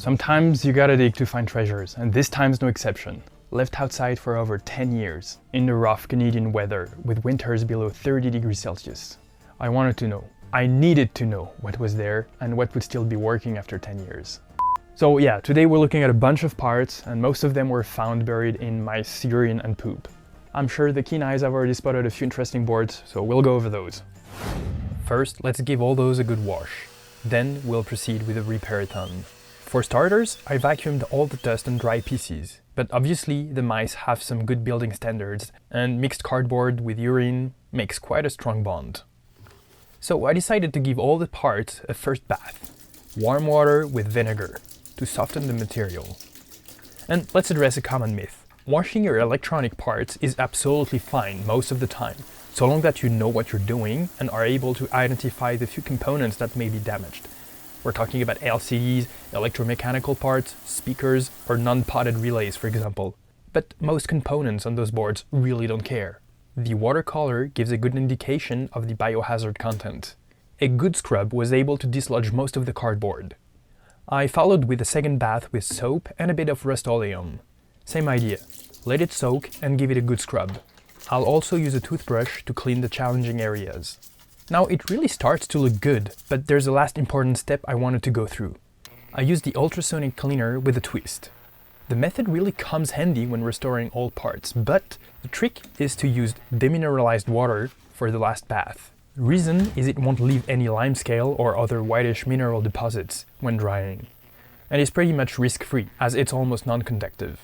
Sometimes you gotta dig to find treasures, and this time's no exception. Left outside for over 10 years, in the rough Canadian weather, with winters below 30 degrees Celsius. I wanted to know. I needed to know what was there and what would still be working after 10 years. So yeah, today we're looking at a bunch of parts, and most of them were found buried in mice, urine and poop. I'm sure the keen eyes have already spotted a few interesting boards, so we'll go over those. First, let's give all those a good wash. Then we'll proceed with a Repair-a-Thon. For starters, I vacuumed all the dust and dry pieces, but obviously the mice have some good building standards, and mixed cardboard with urine makes quite a strong bond. So I decided to give all the parts a first bath. Warm water with vinegar, to soften the material. And let's address a common myth. Washing your electronic parts is absolutely fine most of the time, so long that you know what you're doing and are able to identify the few components that may be damaged. We're talking about LCDs, electromechanical parts, speakers, or non-potted relays, for example. But most components on those boards really don't care. The watercolor gives a good indication of the biohazard content. A good scrub was able to dislodge most of the cardboard. I followed with a second bath with soap and a bit of Rust-Oleum. Same idea. Let it soak and give it a good scrub. I'll also use a toothbrush to clean the challenging areas. Now it really starts to look good, but there's a last important step I wanted to go through. I used the ultrasonic cleaner with a twist. The method really comes handy when restoring old parts, but the trick is to use demineralized water for the last bath. The reason is it won't leave any limescale or other whitish mineral deposits when drying. And it's pretty much risk-free, as it's almost non-conductive.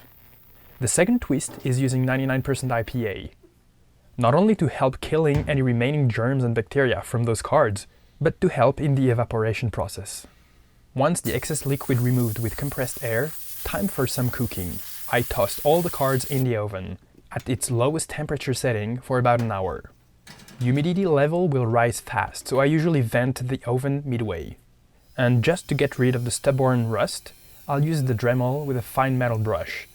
The second twist is using 99% IPA. Not only to help killing any remaining germs and bacteria from those cards, but to help in the evaporation process. Once the excess liquid removed with compressed air, time for some cooking. I tossed all the cards in the oven, at its lowest temperature setting for about an hour. Humidity level will rise fast, so I usually vent the oven midway. And just to get rid of the stubborn rust, I'll use the Dremel with a fine metal brush.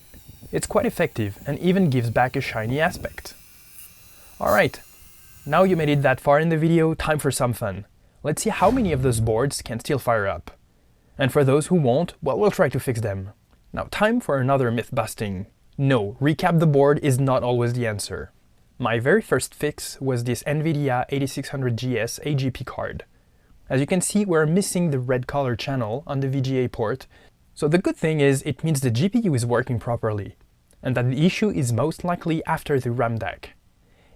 It's quite effective and even gives back a shiny aspect. Alright, now you made it that far in the video, time for some fun. Let's see how many of those boards can still fire up. And for those who won't, well, we'll try to fix them. Now time for another myth busting. No, recap the board is not always the answer. My very first fix was this NVIDIA 8600GS AGP card. As you can see, we're missing the red color channel on the VGA port, so the good thing is it means the GPU is working properly, and that the issue is most likely after the RAM DAC.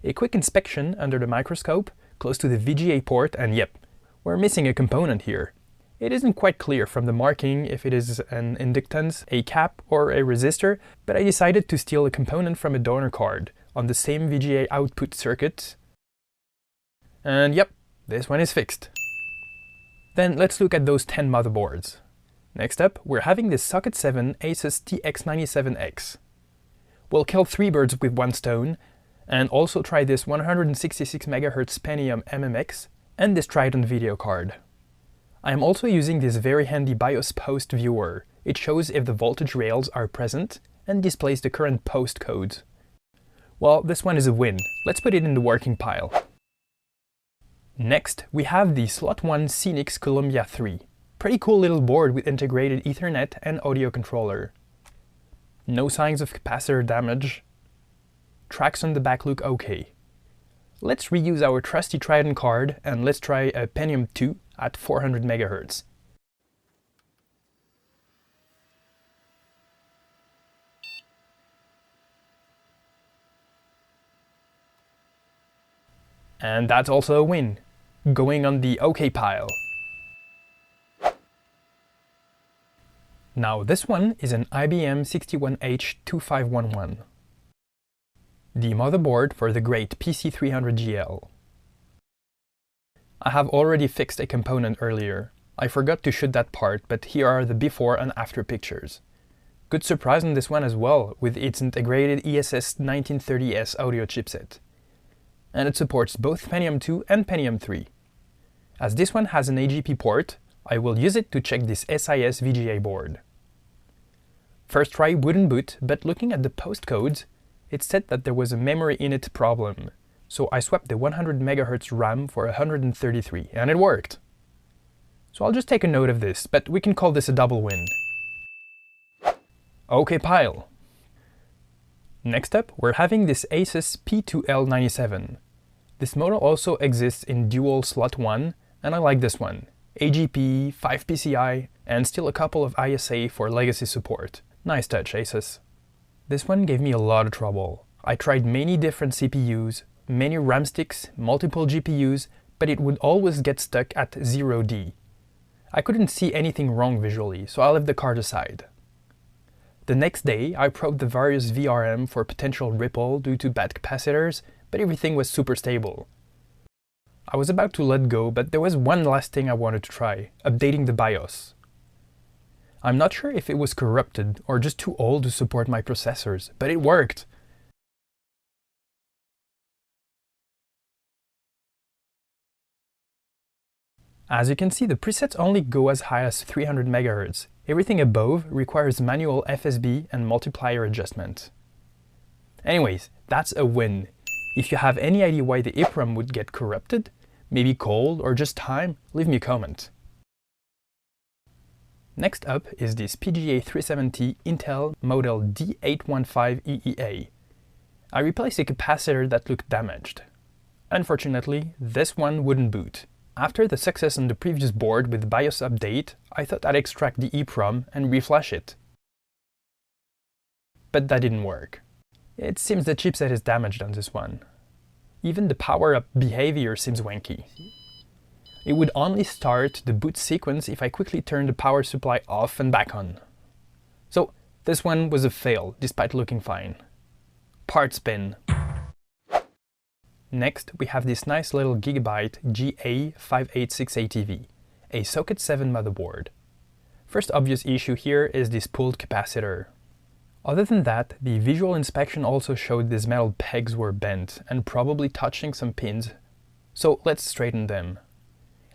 A quick inspection under the microscope, close to the VGA port, and yep, we're missing a component here. It isn't quite clear from the marking if it is an inductance, a cap, or a resistor, but I decided to steal a component from a donor card on the same VGA output circuit. And yep, this one is fixed. Then let's look at those 10 motherboards. Next up, we're having this Socket 7 Asus TX97X. We'll kill 3 birds with one stone, and also try this 166 MHz Pentium MMX and this Triton video card. I am also using this very handy BIOS post viewer. It shows if the voltage rails are present and displays the current post codes. Well, this one is a win. Let's put it in the working pile. Next, we have the Slot 1 Scenics Columbia 3. Pretty cool little board with integrated Ethernet and audio controller. No signs of capacitor damage. Tracks on the back look okay. Let's reuse our trusty Triton card and let's try a Pentium 2 at 400 MHz. And that's also a win, going on the OK pile. Now this one is an IBM 61H2511. The motherboard for the great PC300GL. I have already fixed a component earlier. I forgot to shoot that part, but here are the before and after pictures. Good surprise on this one as well, with its integrated ESS 1930S audio chipset. And it supports both Pentium 2 and Pentium 3. As this one has an AGP port, I will use it to check this SIS VGA board. First try wouldn't boot, but looking at the postcodes, it said that there was a memory init problem, so I swapped the 100 MHz RAM for 133, and it worked. So I'll just take a note of this, but we can call this a double win. Okay, pile! Next up, we're having this Asus P2L97. This model also exists in dual slot 1, and I like this one. AGP, 5 PCI, and still a couple of ISA for legacy support. Nice touch, Asus. This one gave me a lot of trouble. I tried many different CPUs, many RAM sticks, multiple GPUs, but it would always get stuck at 0D. I couldn't see anything wrong visually, so I left the card aside. The next day, I probed the various VRM for potential ripple due to bad capacitors, but everything was super stable. I was about to let go, but there was one last thing I wanted to try, updating the BIOS. I'm not sure if it was corrupted or just too old to support my processors, but it worked! As you can see, the presets only go as high as 300 MHz. Everything above requires manual FSB and multiplier adjustment. Anyways, that's a win. If you have any idea why the EEPROM would get corrupted, maybe cold or just time, leave me a comment. Next up is this PGA 370 Intel model D815EEA. I replaced a capacitor that looked damaged. Unfortunately, this one wouldn't boot. After the success on the previous board with BIOS update, I thought I'd extract the EEPROM and reflash it. But that didn't work. It seems the chipset is damaged on this one. Even the power-up behavior seems wanky. It would only start the boot sequence if I quickly turn the power supply off and back on. So this one was a fail, despite looking fine. Parts bin. Next, we have this nice little Gigabyte GA586ATV, a socket 7 motherboard. First obvious issue here is this pulled capacitor. Other than that, the visual inspection also showed these metal pegs were bent and probably touching some pins, so let's straighten them.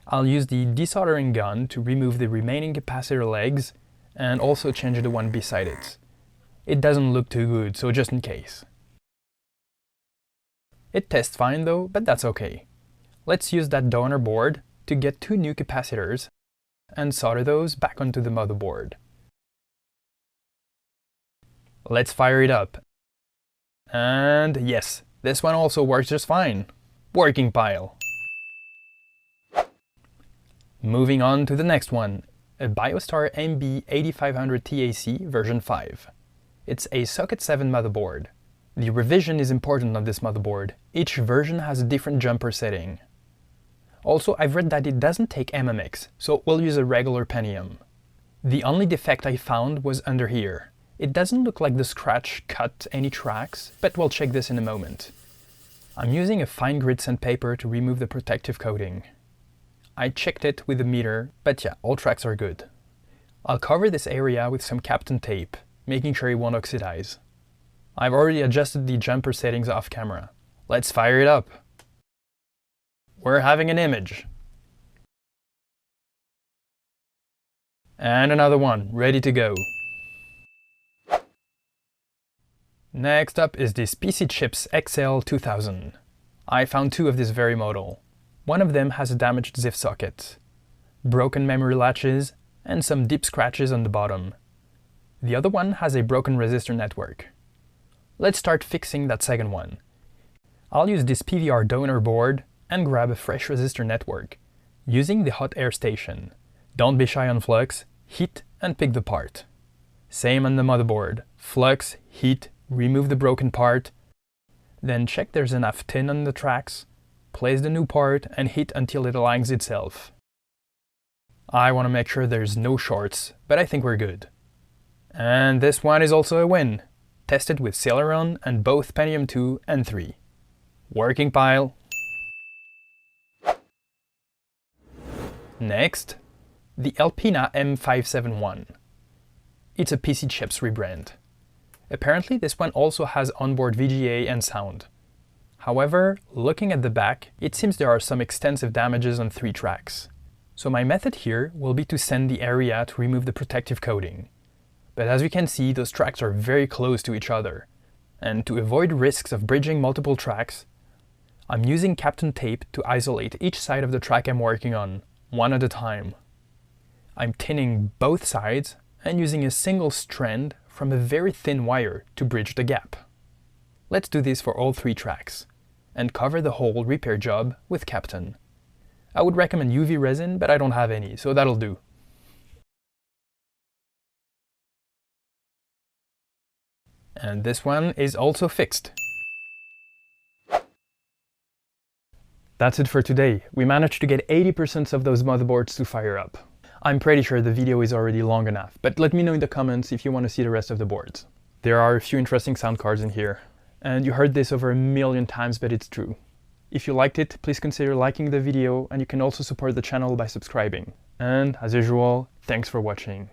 I'll use the desoldering gun to remove the remaining capacitor legs and also change the one beside it. It doesn't look too good, so just in case. It tests fine though, but that's okay. Let's use that donor board to get 2 new capacitors and solder those back onto the motherboard. Let's fire it up. And yes, this one also works just fine. Working pile. Moving on to the next one, a BioStar MB8500 TAC version 5. It's a socket 7 motherboard. The revision is important on this motherboard. Each version has a different jumper setting. Also, I've read that it doesn't take MMX, so we'll use a regular Pentium. The only defect I found was under here. It doesn't look like the scratch cut any tracks, but we'll check this in a moment. I'm using a fine grit sandpaper to remove the protective coating. I checked it with a meter, but yeah, all tracks are good. I'll cover this area with some Kapton tape, making sure it won't oxidize. I've already adjusted the jumper settings off camera. Let's fire it up. We're having an image. And another one, ready to go. Next up is this PC Chips XL2000. I found 2 of this very model. One of them has a damaged ZIF socket, broken memory latches, and some deep scratches on the bottom. The other one has a broken resistor network. Let's start fixing that second one. I'll use this PVR donor board and grab a fresh resistor network, using the hot air station. Don't be shy on flux, heat and pick the part. Same on the motherboard, flux, heat, remove the broken part, then check there's enough tin on the tracks, place the new part and heat until it aligns itself. I want to make sure there's no shorts, but I think we're good. And this one is also a win. Tested with Celeron and both Pentium 2 and 3. Working pile. Next, the Alpina M571. It's a PC Chips rebrand. Apparently this one also has onboard VGA and sound. However, looking at the back, it seems there are some extensive damages on 3 tracks. So my method here will be to sand the area to remove the protective coating. But as we can see, those tracks are very close to each other. And to avoid risks of bridging multiple tracks, I'm using Kapton tape to isolate each side of the track I'm working on, one at a time. I'm tinning both sides and using a single strand from a very thin wire to bridge the gap. Let's do this for all 3 tracks, and cover the whole repair job with Kapton. I would recommend UV resin, but I don't have any, so that'll do. And this one is also fixed. That's it for today. We managed to get 80% of those motherboards to fire up. I'm pretty sure the video is already long enough, but let me know in the comments if you want to see the rest of the boards. There are a few interesting sound cards in here. And you heard this over 1,000,000 times, but it's true. If you liked it, please consider liking the video, and you can also support the channel by subscribing. And as usual, thanks for watching.